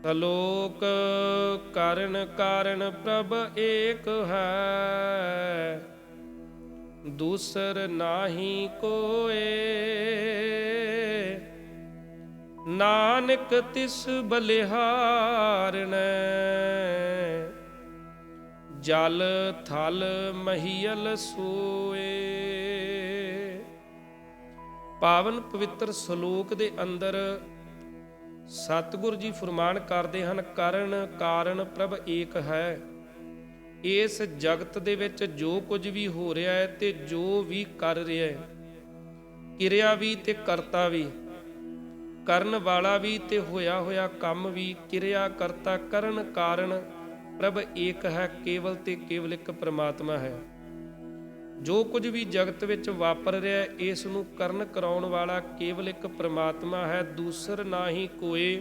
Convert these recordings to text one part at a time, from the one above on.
ਸਲੋਕ ਕਰਨ ਕਾਰਨ ਪ੍ਰਭ ਏਕ ਹੈ, ਦੂਸਰ ਨਾਹੀ ਕੋਏ। ਨਾਨਕ ਤਿਸ ਬਲਿਹਾਰਣੈ, ਜਲ ਥਲ ਮਹੀਲ ਸੋਏ। ਪਾਵਨ ਪਵਿੱਤਰ ਸ਼ਲੋਕ ਦੇ ਅੰਦਰ ਸਤਿਗੁਰ ਜੀ ਫਰਮਾਨ ਕਰਦੇ ਹਨ, ਕਰਨ ਕਾਰਨ ਪ੍ਰਭ ਏਕ ਹੈ। ਇਸ ਜਗਤ ਦੇ ਵਿੱਚ ਜੋ ਕੁਝ ਵੀ ਹੋ ਰਿਹਾ ਹੈ ਤੇ ਜੋ ਵੀ ਕਰ ਰਿਹਾ ਹੈ, ਕਿਰਿਆ ਵੀ ਤੇ ਕਰਤਾ ਵੀ, ਕਰਨ ਵਾਲਾ ਵੀ ਤੇ ਹੋਇਆ ਹੋਇਆ ਕੰਮ ਵੀ, ਕਿਰਿਆ ਕਰਤਾ ਕਰਨ ਕਾਰਨ ਪ੍ਰਭ ਏਕ ਹੈ। ਕੇਵਲ ਤੇ ਕੇਵਲ ਇੱਕ ਪ੍ਰਮਾਤਮਾ ਹੈ। ਜੋ ਕੁਝ ਵੀ ਜਗਤ ਵਿੱਚ ਵਾਪਰ ਰਿਹਾ ਹੈ, ਇਸ ਨੂੰ ਕਰਨ ਕਰਾਉਣ ਵਾਲਾ ਕੇਵਲ ਇੱਕ ਪ੍ਰਮਾਤਮਾ ਹੈ। ਦੂਸਰ ਨਾਹੀ ਕੋਏ,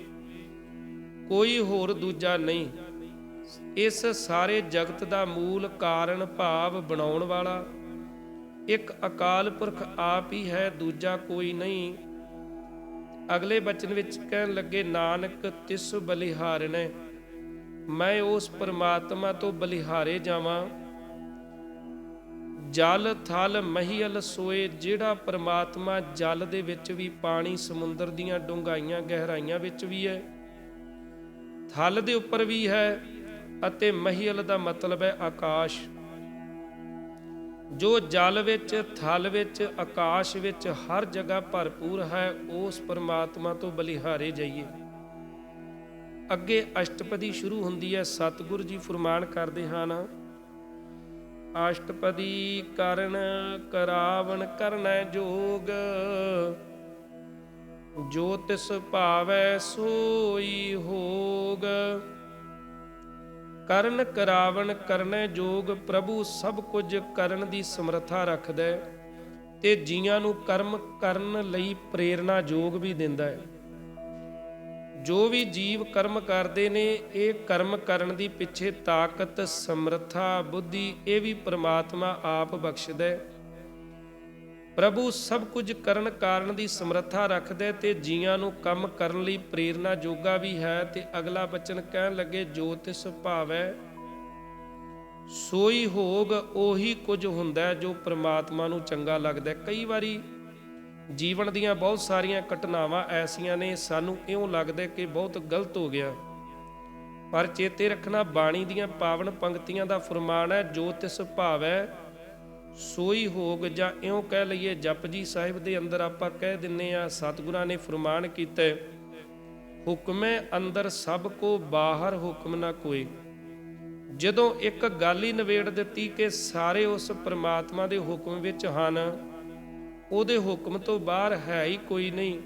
ਕੋਈ ਹੋਰ ਦੂਜਾ ਨਹੀਂ। ਇਸ ਸਾਰੇ ਜਗਤ ਦਾ ਮੂਲ ਕਾਰਨ ਭਾਵ ਬਣਾਉਣ ਵਾਲਾ ਇੱਕ ਅਕਾਲ ਪੁਰਖ ਆਪ ਹੀ ਹੈ, ਦੂਜਾ ਕੋਈ ਨਹੀਂ। ਅਗਲੇ ਬਚਨ ਵਿੱਚ ਕਹਿਣ ਲੱਗੇ, ਨਾਨਕ ਤਿਸ ਬਲਿਹਾਰਣੈ, ਮੈਂ ਉਸ ਪਰਮਾਤਮਾ ਤੋਂ ਬਲਿਹਾਰੇ ਜਾਵਾਂ। ਜਲ ਥਲ ਮਹੀਲ ਸੋਏ, ਜਿਹੜਾ ਪਰਮਾਤਮਾ ਜਲ ਦੇ ਵਿੱਚ ਵੀ, ਪਾਣੀ ਸਮੁੰਦਰ ਦੀਆਂ ਡੂੰਘਾਈਆਂ ਗਹਿਰਾਈਆਂ ਵਿੱਚ ਵੀ ਹੈ, ਥਲ ਦੇ ਉੱਪਰ ਵੀ ਹੈ, ਅਤੇ ਮਹੀਲ ਦਾ ਮਤਲਬ ਹੈ ਆਕਾਸ਼। ਜੋ ਜਲ ਵਿੱਚ, ਥਲ ਵਿੱਚ, ਆਕਾਸ਼ ਵਿੱਚ ਹਰ ਜਗ੍ਹਾ ਭਰਪੂਰ ਹੈ, ਉਸ ਪਰਮਾਤਮਾ ਤੋਂ ਬਲਿਹਾਰੇ ਜਾਈਏ। ਅੱਗੇ ਅਸ਼ਟਪਦੀ ਸ਼ੁਰੂ ਹੁੰਦੀ ਹੈ। ਸਤਿਗੁਰੂ ਜੀ ਫਰਮਾਨ ਕਰਦੇ ਹਨ, ਅਸ਼ਟਪਦੀ ਕਰਨ ਕਰਾਵਣ ਕਰਨੈ ਜੋਗ, ਜੋ ਤਿਸ ਭਾਵੈ ਸੋਈ ਹੋਗ। ਕਰਨ ਕਰਾਵਣ ਕਰਨੈ ਜੋਗ, ਪ੍ਰਭੂ ਸਭ ਕੁਝ ਕਰਨ ਦੀ ਸਮਰੱਥਾ ਰੱਖਦਾ ਹੈ ਤੇ ਜੀਆਂ ਨੂੰ ਕਰਮ ਕਰਨ ਲਈ ਪ੍ਰੇਰਨਾ ਯੋਗ ਵੀ ਦਿੰਦਾ ਹੈ। ਜੋ ਵੀ ਜੀਵ ਕਰਮ ਕਰਦੇ ਨੇ, ਇਹ ਕਰਮ ਕਰਨ ਦੀ ਪਿੱਛੇ ਤਾਕਤ, ਸਮਰੱਥਾ, ਬੁੱਧੀ ਇਹ ਵੀ ਪ੍ਰਮਾਤਮਾ ਆਪ ਬਖਸ਼ਦਾ ਹੈ। ਪ੍ਰਭੂ ਸਭ ਕੁਝ ਕਰਨ ਕਾਰਨ ਦੀ ਸਮਰੱਥਾ ਰੱਖਦਾ ਹੈ ਤੇ ਜੀਆਂ ਨੂੰ ਕੰਮ ਕਰਨ ਲਈ ਪ੍ਰੇਰਨਾ ਜੋਗਾ ਵੀ ਹੈ। ਤੇ ਅਗਲਾ ਬਚਨ ਕਹਿਣ ਲੱਗੇ, ਜੋ ਤਿਸ ਭਾਵੈ ਸੋਈ ਹੋਗ, ਉਹੀ ਕੁਝ ਹੁੰਦਾ ਜੋ ਪ੍ਰਮਾਤਮਾ ਨੂੰ ਚੰਗਾ ਲੱਗਦਾ। ਕਈ ਵਾਰੀ ਜੀਵਨ ਦੀਆਂ ਬਹੁਤ ਸਾਰੀਆਂ ਘਟਨਾਵਾਂ ਐਸੀਆਂ ਨੇ, ਸਾਨੂੰ ਇਉਂ ਲੱਗਦਾ ਕਿ ਬਹੁਤ ਗਲਤ ਹੋ ਗਿਆ, ਪਰ ਚੇਤੇ ਰੱਖਣਾ ਬਾਣੀ ਦੀਆਂ ਪਾਵਨ ਪੰਕਤੀਆਂ ਦਾ ਫਰਮਾਨ ਹੈ, ਜੋ ਤਿਸ ਭਾਵੈ ਸੋਈ ਹੋਗ। ਜਾਂ ਇਉਂ ਕਹਿ ਲਈਏ, ਜਪਜੀ ਸਾਹਿਬ ਦੇ ਅੰਦਰ ਆਪਾਂ ਕਹਿ ਦਿੰਨੇ ਆ, ਸਤਿਗੁਰਾਂ ਨੇ ਫਰਮਾਨ ਕੀਤਾ, ਹੁਕਮੇ ਅੰਦਰ ਸਭ ਕੋ ਬਾਹਰ ਹੁਕਮ ਨਾ ਕੋਈ। ਜਦੋਂ ਇੱਕ ਗੱਲ ਹੀ ਨਿਬੇੜ ਦਿੱਤੀ ਕਿ ਸਾਰੇ ਉਸ ਪ੍ਰਮਾਤਮਾ ਦੇ ਹੁਕਮ ਵਿੱਚ ਹਨ, ਉਹਦੇ ਹੁਕਮ ਤੋਂ ਬਾਹਰ ਹੈ ਹੀ ਕੋਈ ਨਹੀਂ,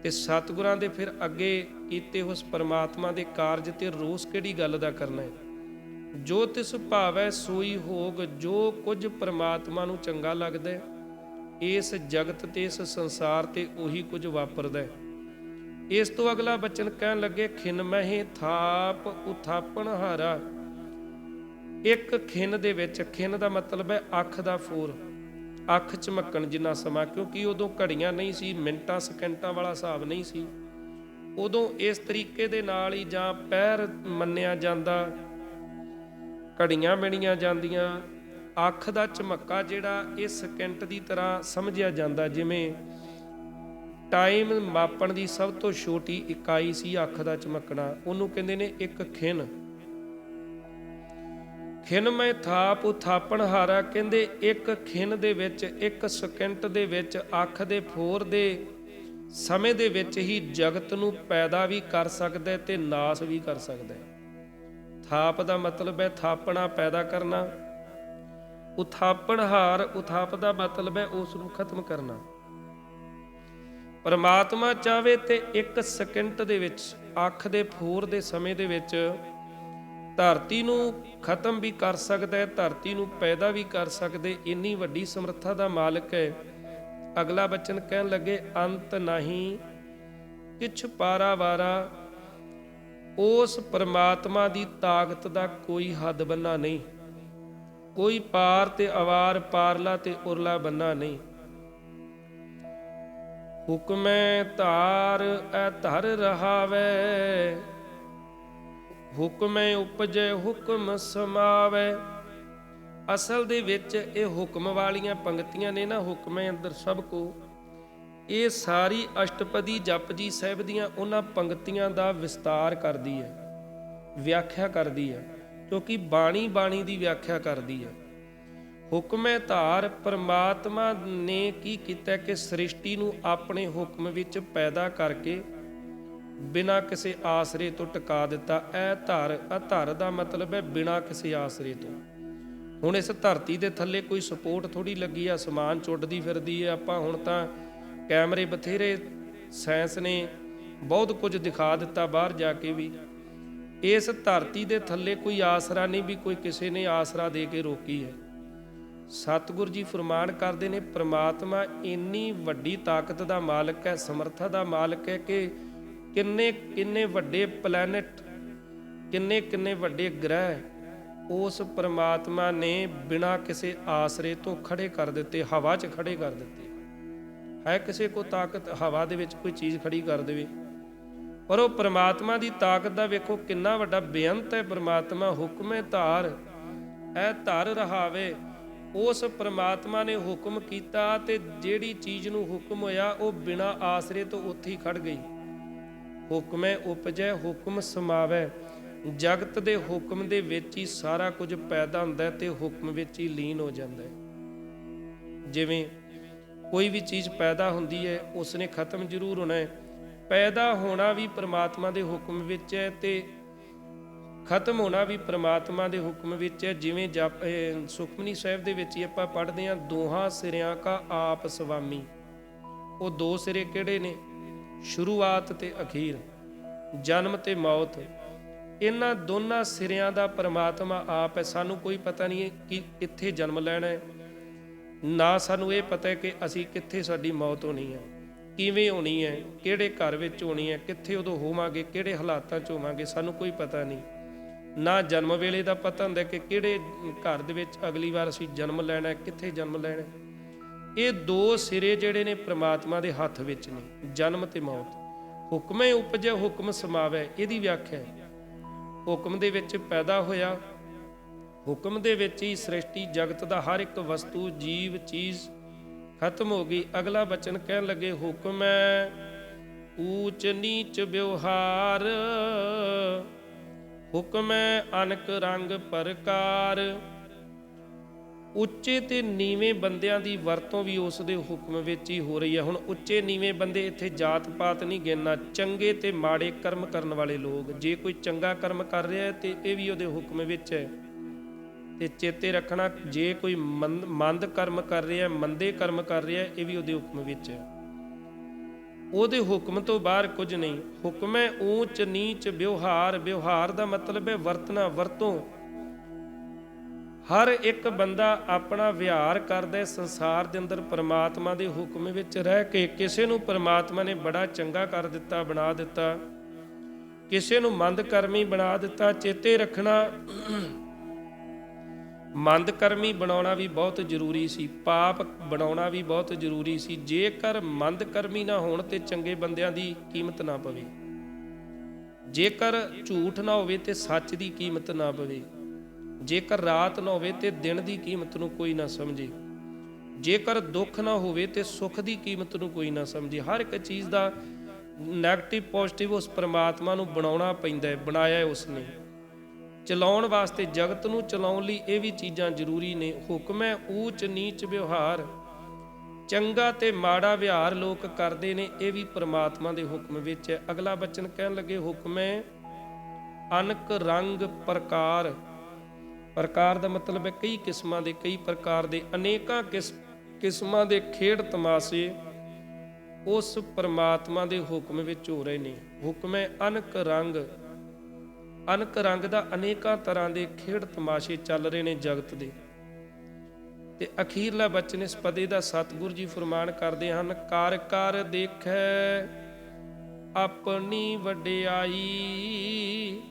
ਤੇ ਸਤਿਗੁਰਾਂ ਦੇ ਫਿਰ ਅੱਗੇ ਕੀਤੇ ਉਸ ਪਰਮਾਤਮਾ ਦੇ ਕਾਰਜ ਤੇ ਰੋਸ ਕਿਹੜੀ ਗੱਲ ਦਾ ਕਰਨਾ ਹੈ। ਜੋ ਤਿਸ ਭਾਵੈ ਸੋਈ ਹੋਗ, ਜੋ ਕੁਝ ਪਰਮਾਤਮਾ ਨੂੰ ਚੰਗਾ ਲੱਗਦਾ ਹੈ, ਇਸ ਜਗਤ ਤੇ ਇਸ ਸੰਸਾਰ ਤੇ ਉਹੀ ਕੁਝ ਵਾਪਰਦਾ ਹੈ। ਇਸ ਤੋਂ ਅਗਲਾ ਬਚਨ ਕਹਿਣ ਲੱਗੇ, ਖਿਨ ਮਹਿ ਥਾਪ ਉਥਾਪਣ ਹਾਰਾ। ਇੱਕ ਖਿਨ ਦੇ ਵਿੱਚ, ਖਿਨ ਦਾ ਮਤਲਬ ਹੈ ਅੱਖ ਦਾ ਫੋਰ, ਅੱਖ ਝਮਕਣ ਜਿੰਨਾ ਸਮਾਂ, ਕਿਉਂਕਿ ਉਦੋਂ ਘੜੀਆਂ ਨਹੀਂ ਸੀ, ਮਿੰਟਾਂ ਸਕਿੰਟਾਂ ਵਾਲਾ ਹਿਸਾਬ ਨਹੀਂ ਸੀ। ਉਦੋਂ ਇਸ ਤਰੀਕੇ ਦੇ ਨਾਲ ਹੀ ਜਾਂ ਪੈਰ ਮੰਨਿਆ ਜਾਂਦਾ, ਘੜੀਆਂ ਮਿਣੀਆਂ ਜਾਂਦੀਆਂ। ਅੱਖ ਦਾ ਝਮੱਕਾ ਜਿਹੜਾ ਇਹ ਸਕਿੰਟ ਦੀ ਤਰ੍ਹਾਂ ਸਮਝਿਆ ਜਾਂਦਾ, ਜਿਵੇਂ ਟਾਈਮ ਮਾਪਣ ਦੀ ਸਭ ਤੋਂ ਛੋਟੀ ਇਕਾਈ ਸੀ ਅੱਖ ਦਾ ਝਮਕਣਾ, ਉਹਨੂੰ ਕਹਿੰਦੇ ਨੇ ਇੱਕ ਖਿਨ। ਖਿਨ ਮੈਂ ਥਾਪ ਉਥਾਪਣ ਹਾਰਾ, ਕਹਿੰਦੇ ਇੱਕ ਖਿਨ ਦੇ ਵਿੱਚ, ਇੱਕ ਸਕਿੰਟ ਦੇ ਵਿੱਚ, ਅੱਖ ਦੇ ਫੋਰ ਦੇ ਸਮੇਂ ਦੇ ਵਿੱਚ ਹੀ ਜਗਤ ਨੂੰ ਪੈਦਾ ਵੀ ਕਰ ਸਕਦਾ ਤੇ ਨਾਸ ਵੀ ਕਰ ਸਕਦਾ। ਥਾਪ ਦਾ ਮਤਲਬ ਹੈ ਥਾਪਣਾ, ਪੈਦਾ ਕਰਨਾ। ਉਥਾਪਣ ਹਾਰ, ਉਥਾਪ ਦਾ ਮਤਲਬ ਹੈ ਉਸ ਨੂੰ ਖਤਮ ਕਰਨਾ। ਪਰਮਾਤਮਾ ਚਾਹੇ ਤੇ ਇੱਕ ਸਕਿੰਟ ਦੇ ਵਿੱਚ, ਅੱਖ ਦੇ ਫੋਰ ਦੇ ਸਮੇਂ ਦੇ ਵਿੱਚ ਧਰਤੀ ਨੂੰ ਖਤਮ ਵੀ ਕਰ ਸਕਦਾ ਹੈ, ਧਰਤੀ ਨੂੰ ਪੈਦਾ ਵੀ ਕਰ ਸਕਦੇ, ਇੰਨੀ ਵੱਡੀ ਸਮਰੱਥਾ ਦਾ ਮਾਲਕ ਹੈ। ਅਗਲਾ ਬਚਨ ਕਹਿਣ ਲੱਗੇ, ਅੰਤ ਨਹੀਂ ਕਿਛ ਪਾਰਾਵਾਰਾ। ਉਸ ਪਰਮਾਤਮਾ ਦੀ ਤਾਕਤ ਦਾ ਕੋਈ ਹੱਦ ਬੰਨਾ ਨਹੀਂ, ਕੋਈ ਪਾਰ ਤੇ ਅਵਾਰ, ਪਾਰਲਾ ਤੇ ਉਰਲਾ ਬੰਨਾ ਨਹੀਂ। ਹੁਕਮੈ ਧਾਰ ਐ ਧਰ ਰਹਾਵੇ, ਹੁਕਮੈ ਉਪਜੈ ਹੁਕਮ ਸਮਾਵੈ। ਅਸਲ ਦੇ ਵਿੱਚ ਇਹ ਹੁਕਮ ਵਾਲੀਆਂ ਪੰਕਤੀਆਂ ਨੇ ਨਾ, ਹੁਕਮੈ ਅੰਦਰ ਸਭ ਕੋ, ਇਹ ਸਾਰੀ ਅਸ਼ਟਪਦੀ ਜਪਜੀ ਸਾਹਿਬ ਦੀਆਂ ਉਹਨਾਂ ਪੰਕਤੀਆਂ ਦਾ ਵਿਸਤਾਰ ਕਰਦੀ ਹੈ, ਵਿਆਖਿਆ ਕਰਦੀ ਹੈ, ਕਿਉਂਕਿ ਬਾਣੀ ਦੀ ਵਿਆਖਿਆ ਕਰਦੀ ਹੈ। ਹੁਕਮੈ ਧਾਰ, ਪਰਮਾਤਮਾ ਨੇ ਕੀ ਕੀਤਾ ਕਿ ਸ੍ਰਿਸ਼ਟੀ ਨੂੰ ਆਪਣੇ ਹੁਕਮ ਵਿੱਚ ਪੈਦਾ ਕਰਕੇ ਬਿਨਾਂ ਕਿਸੇ ਆਸਰੇ ਤੋਂ ਟਿਕਾ ਦਿੱਤਾ। ਇਹ ਧਰ ਦਾ ਮਤਲਬ ਹੈ ਬਿਨਾਂ ਕਿਸੇ ਆਸਰੇ ਤੋਂ। ਹੁਣ ਇਸ ਧਰਤੀ ਦੇ ਥੱਲੇ ਕੋਈ ਸਪੋਰਟ ਥੋੜੀ ਲੱਗੀ ਆ, ਅਸਮਾਨ ਚੁੱਡਦੀ ਫਿਰਦੀ ਹੈ। ਆਪਾਂ ਹੁਣ ਤਾਂ ਕੈਮਰੇ ਬਥੇਰੇ, ਸਾਇੰਸ ਨੇ ਬਹੁਤ ਕੁਝ ਦਿਖਾ ਦਿੱਤਾ ਬਾਹਰ ਜਾ ਕੇ ਵੀ। ਇਸ ਧਰਤੀ ਦੇ ਥੱਲੇ ਕੋਈ ਆਸਰਾ ਨਹੀਂ ਵੀ ਕੋਈ ਕਿਸੇ ਨੇ ਆਸਰਾ ਦੇ ਕੇ ਰੋਕੀ ਹੈ। ਸਤਿਗੁਰ ਜੀ ਫਰਮਾਨ ਕਰਦੇ ਨੇ, ਪ੍ਰਮਾਤਮਾ ਇੰਨੀ ਵੱਡੀ ਤਾਕਤ ਦਾ ਮਾਲਕ ਹੈ, ਸਮਰੱਥਾ ਦਾ ਮਾਲਕ ਹੈ ਕਿ ਕਿੰਨੇ ਵੱਡੇ ਪਲੈਨਟ, ਕਿੰਨੇ ਵੱਡੇ ਗ੍ਰਹਿ ਉਸ ਪ੍ਰਮਾਤਮਾ ਨੇ ਬਿਨਾਂ ਕਿਸੇ ਆਸਰੇ ਤੋਂ ਖੜੇ ਕਰ ਦਿੱਤੇ, ਹਵਾ 'ਚ ਖੜੇ ਕਰ ਦਿੱਤੇ। ਹੈ ਕਿਸੇ ਕੋ ਤਾਕਤ ਹਵਾ ਦੇ ਵਿੱਚ ਕੋਈ ਚੀਜ਼ ਖੜੀ ਕਰ ਦੇਵੇ? ਪਰ ਉਹ ਪ੍ਰਮਾਤਮਾ ਦੀ ਤਾਕਤ ਦਾ ਵੇਖੋ ਕਿੰਨਾ ਵੱਡਾ ਬੇਅੰਤ ਹੈ ਪ੍ਰਮਾਤਮਾ। ਹੁਕਮੇ ਧਾਰ, ਐ ਧਰ ਰਹਾਵੇ। ਉਸ ਪ੍ਰਮਾਤਮਾ ਨੇ ਹੁਕਮ ਕੀਤਾ ਤੇ ਜਿਹੜੀ ਚੀਜ਼ ਨੂੰ ਹੁਕਮ ਹੋਇਆ ਉਹ ਬਿਨਾਂ ਆਸਰੇ ਤੋਂ ਉੱਥੇ ਹੀ ਖੜ ਗਈ। ਹੁਕਮੈ ਉਪਜੈ ਹੁਕਮ ਸਮਾਵੈ। ਜਗਤ ਦੇ ਹੁਕਮ ਦੇ ਵਿੱਚ ਹੀ ਸਾਰਾ ਕੁਝ ਪੈਦਾ ਹੁੰਦਾ ਤੇ ਹੁਕਮ ਵਿੱਚ ਹੀ ਲੀਨ ਹੋ ਜਾਂਦਾ ਹੈ। ਜਿਵੇਂ ਕੋਈ ਵੀ ਚੀਜ਼ ਪੈਦਾ ਹੁੰਦੀ ਹੈ, ਉਸਨੇ ਖਤਮ ਜ਼ਰੂਰ ਹੋਣਾ ਹੈ। ਪੈਦਾ ਹੋਣਾ ਵੀ ਪ੍ਰਮਾਤਮਾ ਦੇ ਹੁਕਮ ਵਿੱਚ ਹੈ ਤੇ ਖਤਮ ਹੋਣਾ ਵੀ ਪ੍ਰਮਾਤਮਾ ਦੇ ਹੁਕਮ ਵਿੱਚ ਹੈ। ਜਿਵੇਂ ਸੁਖਮਨੀ ਸਾਹਿਬ ਦੇ ਵਿੱਚ ਹੀ ਆਪਾਂ ਪੜ੍ਹਦੇ ਹਾਂ, ਦੋਹਾਂ ਸਿਰਿਆਂ ਕਾ ਆਪ ਸਵਾਮੀ। ਉਹ ਦੋ ਸਿਰੇ ਕਿਹੜੇ ਨੇ? ਸ਼ੁਰੂਆਤ ਤੇ ਅਖੀਰ, ਜਨਮ ਤੇ ਮੌਤ। ਇਹਨਾਂ ਦੋਨਾਂ ਸਿਰਿਆਂ ਦਾ ਪ੍ਰਮਾਤਮਾ ਆਪ ਹੈ। ਸਾਨੂੰ ਕੋਈ ਪਤਾ ਨਹੀਂ ਹੈ ਕਿ ਕਿੱਥੇ ਜਨਮ ਲੈਣਾ ਹੈ, ਨਾ ਸਾਨੂੰ ਇਹ ਪਤਾ ਹੈ ਕਿ ਅਸੀਂ ਕਿੱਥੇ ਸਾਡੀ ਮੌਤ ਹੋਣੀ ਹੈ, ਕਿਵੇਂ ਹੋਣੀ ਹੈ, ਕਿਹੜੇ ਘਰ ਵਿੱਚ ਹੋਣੀ ਹੈ, ਕਿੱਥੇ ਉਦੋਂ ਹੋਵਾਂਗੇ, ਕਿਹੜੇ ਹਾਲਾਤਾਂ 'ਚ ਹੋਵਾਂਗੇ, ਸਾਨੂੰ ਕੋਈ ਪਤਾ ਨਹੀਂ। ਨਾ ਜਨਮ ਵੇਲੇ ਦਾ ਪਤਾ ਹੁੰਦਾ ਕਿ ਕਿਹੜੇ ਘਰ ਦੇ ਵਿੱਚ ਅਗਲੀ ਵਾਰ ਅਸੀਂ ਜਨਮ ਲੈਣਾ, ਕਿੱਥੇ ਜਨਮ ਲੈਣਾ। ਇਹ ਦੋ ਸਿਰੇ ਜਿਹੜੇ ਨੇ ਪ੍ਰਮਾਤਮਾ ਦੇ ਹੱਥ ਵਿੱਚ ਨੇ, ਜਨਮ ਤੇ ਮੌਤ। ਹੁਕਮੇ ਉਪਜੈ ਹੁਕਮ ਸਮਾਵੈ, ਇਹਦੀ ਵਿਆਖਿਆ ਹੈ। ਹੁਕਮ ਦੇ ਵਿੱਚ ਪੈਦਾ ਹੋਇਆ, ਹੁਕਮ ਦੇ ਵਿੱਚ ਹੀ ਸ੍ਰਿਸ਼ਟੀ ਜਗਤ ਦਾ ਹਰ ਇੱਕ ਵਸਤੂ, ਜੀਵ, ਚੀਜ਼ ਖਤਮ ਹੋ ਗਈ। ਅਗਲਾ ਬਚਨ ਕਹਿਣ ਲੱਗੇ, ਹੁਕਮੈ ਊਚ ਨੀਚ ਵਿਵਹਾਰ, ਹੁਕਮੈ ਅਨਕ ਰੰਗ ਪ੍ਰਕਾਰ। ਉੱਚੇ ਤੇ ਨੀਵੇਂ ਬੰਦਿਆਂ ਦੀ ਵਰਤੋਂ ਵੀ ਉਸ ਦੇ ਹੁਕਮ ਵਿੱਚ ਹੀ ਹੋ ਰਹੀ ਹੈ। ਹੁਣ ਉੱਚੇ ਨੀਵੇਂ ਬੰਦੇ, ਇੱਥੇ ਜਾਤ ਪਾਤ ਨਹੀਂ ਗਿਣਨਾ, ਚੰਗੇ ਤੇ ਮਾੜੇ ਕਰਮ ਕਰਨ ਵਾਲੇ ਲੋਕ। ਜੇ ਕੋਈ ਚੰਗਾ ਕਰਮ ਕਰ ਰਿਹਾ ਹੈ ਤੇ ਇਹ ਵੀ ਉਹਦੇ ਹੁਕਮ ਵਿੱਚ ਹੈ। ਤੇ ਚੇਤੇ ਰੱਖਣਾ, ਜੇ ਕੋਈ ਮੰਦ ਕਰਮ ਕਰ ਰਿਹਾ, ਮੰਦੇ ਕਰਮ ਕਰ ਰਿਹਾ, ਇਹ ਵੀ ਉਹਦੇ ਹੁਕਮ ਵਿੱਚ ਹੈ। ਉਹਦੇ ਹੁਕਮ ਤੋਂ ਬਾਹਰ ਕੁਝ ਨਹੀਂ। ਹੁਕਮੈ ਊਚ ਨੀਚ ਵਿਵਹਾਰ। ਵਿਵਹਾਰ ਦਾ ਮਤਲਬ ਹੈ ਵਰਤਣਾ, ਵਰਤੋਂ। ਹਰ ਇੱਕ ਬੰਦਾ ਆਪਣਾ ਵਿਹਾਰ ਕਰਦਾ ਸੰਸਾਰ ਦੇ ਅੰਦਰ ਪਰਮਾਤਮਾ ਦੇ ਹੁਕਮ ਵਿੱਚ ਰਹਿ ਕੇ। ਕਿਸੇ ਨੂੰ ਪਰਮਾਤਮਾ ਨੇ ਬੜਾ ਚੰਗਾ ਕਰ ਦਿੱਤਾ, ਬਣਾ ਦਿੱਤਾ, ਕਿਸੇ ਨੂੰ ਮੰਦ ਕਰਮੀ ਬਣਾ ਦਿੱਤਾ। ਚੇਤੇ ਰੱਖਣਾ, ਮੰਦ ਕਰਮੀ ਬਣਾਉਣਾ ਵੀ ਬਹੁਤ ਜ਼ਰੂਰੀ ਸੀ, ਪਾਪ ਬਣਾਉਣਾ ਵੀ ਬਹੁਤ ਜ਼ਰੂਰੀ ਸੀ। ਜੇਕਰ ਮੰਦ ਕਰਮੀ ਨਾ ਹੋਣ ਤੇ ਚੰਗੇ ਬੰਦਿਆਂ ਦੀ ਕੀਮਤ ਨਾ ਪਵੇ, ਜੇਕਰ ਝੂਠ ਨਾ ਹੋਵੇ ਤੇ ਸੱਚ ਦੀ ਕੀਮਤ ਨਾ ਪਵੇ, ਜੇਕਰ ਰਾਤ ਨਾ ਹੋਵੇ ਤੇ ਦਿਨ ਦੀ ਕੀਮਤ ਨੂੰ ਕੋਈ ਨਾ ਸਮਝੇ, ਜੇਕਰ ਦੁੱਖ ਨਾ ਹੋਵੇ ਤੇ ਸੁੱਖ ਦੀ ਕੀਮਤ ਨੂੰ ਕੋਈ ਨਾ ਸਮਝੇ। ਹਰ ਇੱਕ ਚੀਜ਼ ਦਾ ਨੈਗੇਟਿਵ ਪੋਜ਼ਿਟਿਵ ਉਸ ਪਰਮਾਤਮਾ ਨੂੰ ਬਣਾਉਣਾ ਪੈਂਦਾ ਹੈ, ਬਣਾਇਆ ਉਸਨੇ। ਚਲਾਉਣ ਵਾਸਤੇ, ਜਗਤ ਨੂੰ ਚਲਾਉਣ ਲਈ ਇਹ ਵੀ ਚੀਜ਼ਾਂ ਜ਼ਰੂਰੀ ਨੇ। ਹੁਕਮੈ ਊਚ ਨੀਚ ਵਿਵਹਾਰ। ਚੰਗਾ ਤੇ ਮਾੜਾ ਵਿਹਾਰ ਲੋਕ ਕਰਦੇ ਨੇ, ਇਹ ਵੀ ਪ੍ਰਮਾਤਮਾ ਦੇ ਹੁਕਮ ਵਿੱਚ ਹੈ। ਅਗਲਾ ਬਚਨ ਕਹਿਣ ਲੱਗੇ, ਹੁਕਮੈ ਅਨਕ ਰੰਗ ਪ੍ਰਕਾਰ। ਪ੍ਰਕਾਰ ਦਾ ਮਤਲਬ ਹੈ ਕਈ ਕਿਸਮਾਂ ਦੇ, ਕਈ ਪ੍ਰਕਾਰ ਦੇ, ਅਨੇਕਾਂ ਕਿਸਮਾਂ ਦੇ ਖੇਡ ਤਮਾਸ਼ੇ ਉਸ ਪਰਮਾਤਮਾ ਦੇ ਹੁਕਮ ਵਿੱਚ ਹੋ ਰਹੇ ਨੇ। ਹੁਕਮੈ ਅਨਕ ਰੰਗ। ਅਨਕ ਰੰਗ ਦਾ ਅਨੇਕਾਂ ਤਰ੍ਹਾਂ ਦੇ ਖੇਡ ਤਮਾਸ਼ੇ ਚੱਲ ਰਹੇ ਨੇ ਜਗਤ ਦੇ। ਤੇ ਅਖੀਰਲਾ ਬਚਨ ਇਸ ਪਦੇ ਦਾ ਸਤਿਗੁਰੂ ਜੀ ਫਰਮਾਨ ਕਰਦੇ ਹਨ, ਕਰ ਕਰ ਦੇਖੈ ਆਪਣੀ ਵਡਿਆਈ,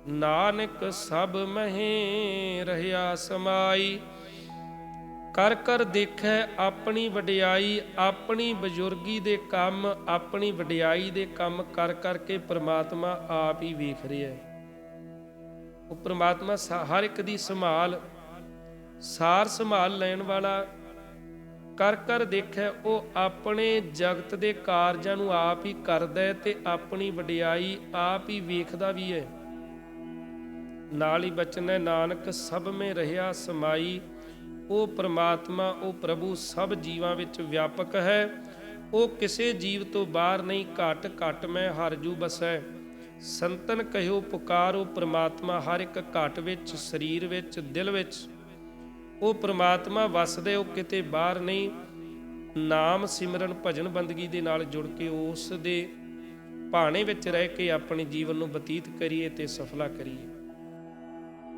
ਨਾਨਕ ਸਭ ਮਹਿ ਰਹਿਆ ਸਮਾਈ। ਕਰ ਕਰ ਦੇਖੈ ਆਪਣੀ ਵਡਿਆਈ। ਆਪਣੀ ਬਜ਼ੁਰਗੀ ਦੇ ਕੰਮ, ਆਪਣੀ ਵਡਿਆਈ ਦੇ ਕੰਮ ਕਰ ਕਰਕੇ ਪ੍ਰਮਾਤਮਾ ਆਪ ਹੀ ਵੇਖ ਰਿਹਾ ਹੈ। ਉਹ ਪ੍ਰਮਾਤਮਾ ਹਰ ਇੱਕ ਦੀ ਸੰਭਾਲ, ਸਾਰ ਸੰਭਾਲ ਲੈਣ ਵਾਲਾ। ਕਰ ਕਰ ਦੇਖਿਆ ਉਹ ਆਪਣੇ ਜਗਤ ਦੇ ਕਾਰਜਾਂ ਨੂੰ ਆਪ ਹੀ ਕਰਦਾ ਹੈ ਤੇ ਆਪਣੀ ਵਡਿਆਈ ਆਪ ਹੀ ਵੇਖਦਾ ਵੀ ਹੈ। ਨਾਲ ਹੀ ਬਚਨ ਹੈ ਨਾਨਕ ਸਭ ਮੇਂ ਰਹਿਆ ਸਮਾਈ। ਉਹ ਪ੍ਰਮਾਤਮਾ, ਉਹ ਪ੍ਰਭੂ ਸਭ ਜੀਵਾਂ ਵਿੱਚ ਵਿਆਪਕ ਹੈ। ਉਹ ਕਿਸੇ ਜੀਵ ਤੋਂ ਬਾਹਰ ਨਹੀਂ। ਘਟ ਘਟ ਮੈਂ ਹਰ ਜੂ ਬਸੈ। ਸੰਤਨ ਕਹਿਓ ਪੁਕਾਰੋ ਪ੍ਰਮਾਤਮਾ ਹਰ ਇੱਕ ਘਟ ਵਿੱਚ, ਸਰੀਰ ਵਿੱਚ, ਦਿਲ ਵਿੱਚ। ਉਹ ਪ੍ਰਮਾਤਮਾ ਵਸਦੇ, ਉਹ ਕਿਤੇ ਬਾਹਰ ਨਹੀਂ। ਨਾਮ ਸਿਮਰਨ ਭਜਨ ਬੰਦਗੀ ਦੇ ਨਾਲ ਜੁੜ ਕੇ ਉਸ ਦੇ ਭਾਣੇ ਵਿੱਚ ਰਹਿ ਕੇ ਆਪਣੇ ਜੀਵਨ ਨੂੰ ਬਤੀਤ ਕਰੀਏ ਤੇ ਸਫਲਾ ਕਰੀਏ।